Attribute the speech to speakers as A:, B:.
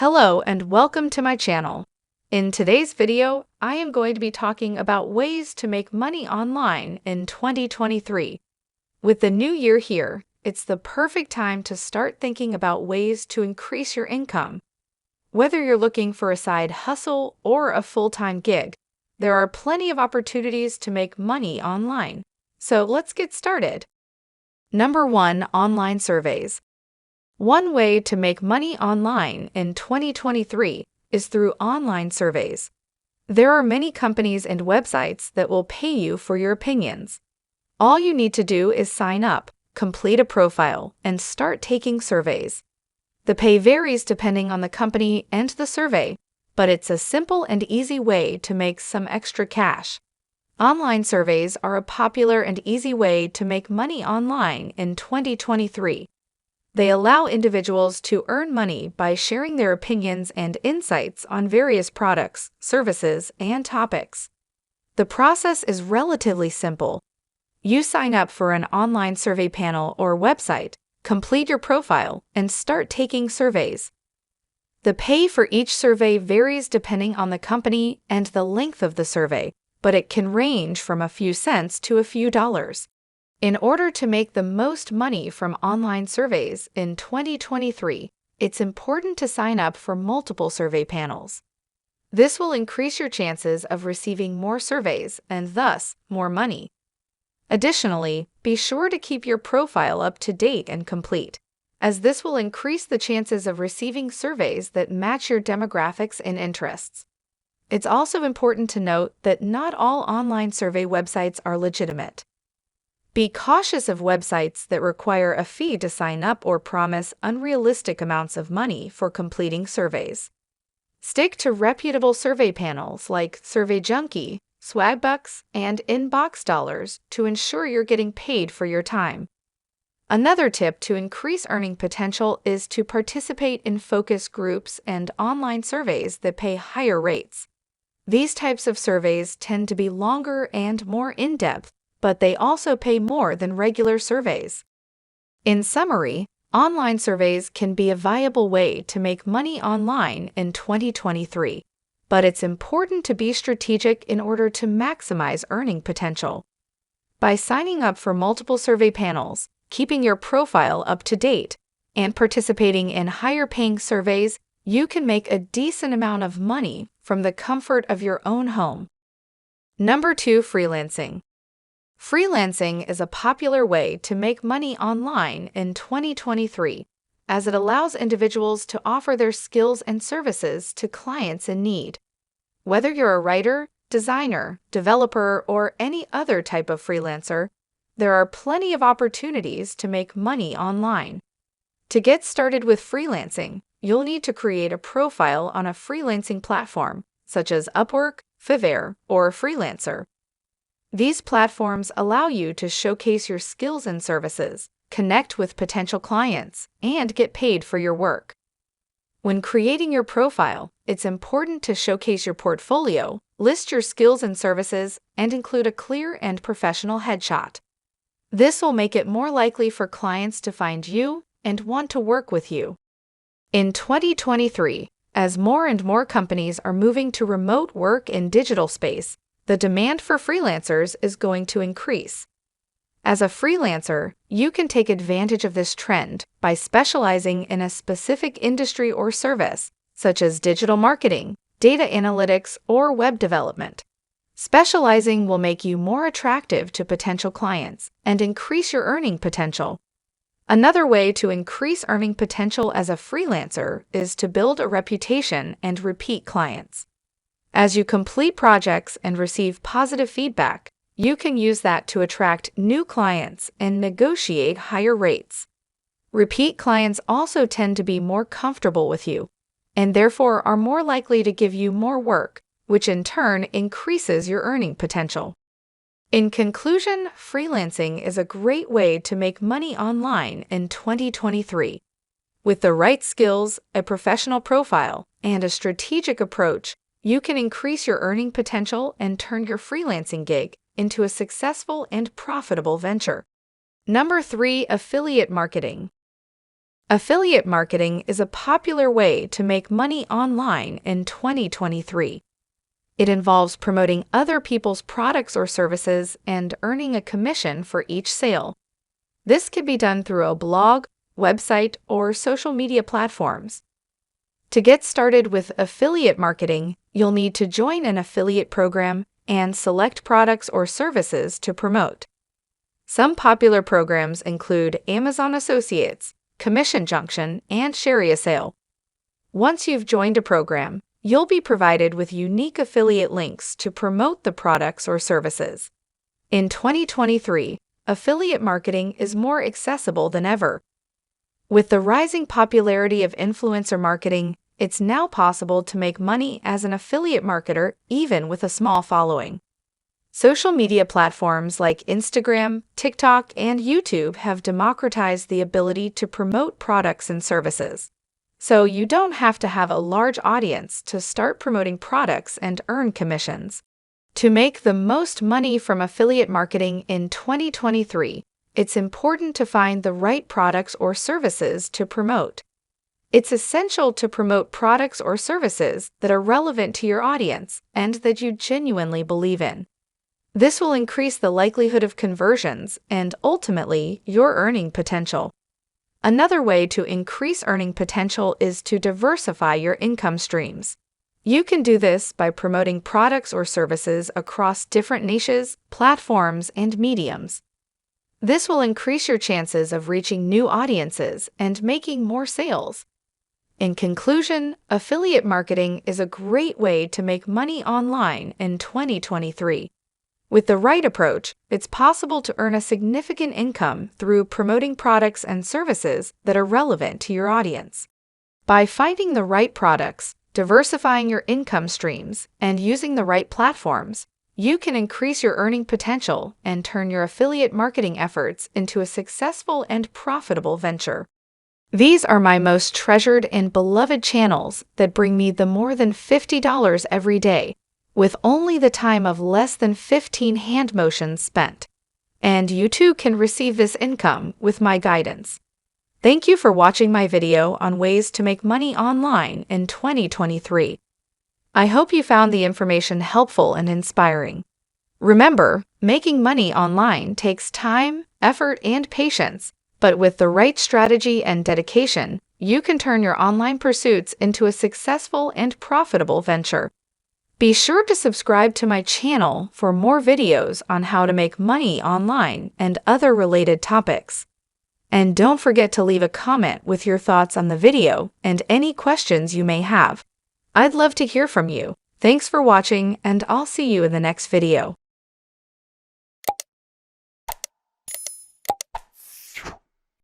A: Hello and welcome to my channel. In today's video, I am going to be talking about ways to make money online in 2023. With the new year here, it's the perfect time to start thinking about ways to increase your income. Whether you're looking for a side hustle or a full-time gig, there are plenty of opportunities to make money online. So let's get started. Number 1, online surveys. One way to make money online in 2023 is through online surveys. There are many companies and websites that will pay you for your opinions. All you need to do is sign up, complete a profile, and start taking surveys. The pay varies depending on the company and the survey, but it's a simple and easy way to make some extra cash. Online surveys are a popular and easy way to make money online in 2023. They allow individuals to earn money by sharing their opinions and insights on various products, services, and topics. The process is relatively simple. You sign up for an online survey panel or website, complete your profile, and start taking surveys. The pay for each survey varies depending on the company and the length of the survey, but it can range from a few cents to a few dollars. In order to make the most money from online surveys in 2023, it's important to sign up for multiple survey panels. This will increase your chances of receiving more surveys and thus more money. Additionally, be sure to keep your profile up to date and complete, as this will increase the chances of receiving surveys that match your demographics and interests. It's also important to note that not all online survey websites are legitimate. Be cautious of websites that require a fee to sign up or promise unrealistic amounts of money for completing surveys. Stick to reputable survey panels like SurveyJunkie, Swagbucks, and Inbox Dollars to ensure you're getting paid for your time. Another tip to increase earning potential is to participate in focus groups and online surveys that pay higher rates. These types of surveys tend to be longer and more in-depth, but they also pay more than regular surveys. In summary, online surveys can be a viable way to make money online in 2023, but it's important to be strategic in order to maximize earning potential. By signing up for multiple survey panels, keeping your profile up to date, and participating in higher-paying surveys, you can make a decent amount of money from the comfort of your own home. Number 2, freelancing. Freelancing is a popular way to make money online in 2023, as it allows individuals to offer their skills and services to clients in need. Whether you're a writer, designer, developer, or any other type of freelancer, there are plenty of opportunities to make money online. To get started with freelancing, you'll need to create a profile on a freelancing platform, such as Upwork, Fiverr, or Freelancer. These platforms allow you to showcase your skills and services, connect with potential clients, and get paid for your work. When creating your profile, it's important to showcase your portfolio, list your skills and services, and include a clear and professional headshot. This will make it more likely for clients to find you and want to work with you. In 2023, as more and more companies are moving to remote work in digital space, the demand for freelancers is going to increase. As a freelancer, you can take advantage of this trend by specializing in a specific industry or service, such as digital marketing, data analytics, or web development. Specializing will make you more attractive to potential clients and increase your earning potential. Another way to increase earning potential as a freelancer is to build a reputation and repeat clients. As you complete projects and receive positive feedback, you can use that to attract new clients and negotiate higher rates. Repeat clients also tend to be more comfortable with you, and therefore are more likely to give you more work, which in turn increases your earning potential. In conclusion, freelancing is a great way to make money online in 2023. With the right skills, a professional profile, and a strategic approach, you can increase your earning potential and turn your freelancing gig into a successful and profitable venture. Number 3, affiliate marketing. Affiliate marketing is a popular way to make money online in 2023. It involves promoting other people's products or services and earning a commission for each sale. This can be done through a blog, website, or social media platforms. To get started with affiliate marketing, you'll need to join an affiliate program and select products or services to promote. Some popular programs include Amazon Associates, Commission Junction, and ShareASale. Once you've joined a program, you'll be provided with unique affiliate links to promote the products or services. In 2023, affiliate marketing is more accessible than ever. With the rising popularity of influencer marketing, it's now possible to make money as an affiliate marketer even with a small following. Social media platforms like Instagram, TikTok, and YouTube have democratized the ability to promote products and services. So you don't have to have a large audience to start promoting products and earn commissions. To make the most money from affiliate marketing in 2023, it's important to find the right products or services to promote. It's essential to promote products or services that are relevant to your audience and that you genuinely believe in. This will increase the likelihood of conversions and, ultimately, your earning potential. Another way to increase earning potential is to diversify your income streams. You can do this by promoting products or services across different niches, platforms, and mediums. This will increase your chances of reaching new audiences and making more sales. In conclusion, affiliate marketing is a great way to make money online in 2023. With the right approach, it's possible to earn a significant income through promoting products and services that are relevant to your audience. By finding the right products, diversifying your income streams, and using the right platforms, you can increase your earning potential and turn your affiliate marketing efforts into a successful and profitable venture. These are my most treasured and beloved channels that bring me the more than $50 every day, with only the time of less than 15 hand motions spent. And you too can receive this income with my guidance. Thank you for watching my video on ways to make money online in 2023. I hope you found the information helpful and inspiring. Remember, making money online takes time, effort, and patience, but with the right strategy and dedication, you can turn your online pursuits into a successful and profitable venture. Be sure to subscribe to my channel for more videos on how to make money online and other related topics. And don't forget to leave a comment with your thoughts on the video and any questions you may have. I'd love to hear from you. Thanks for watching, and I'll see you in the next video.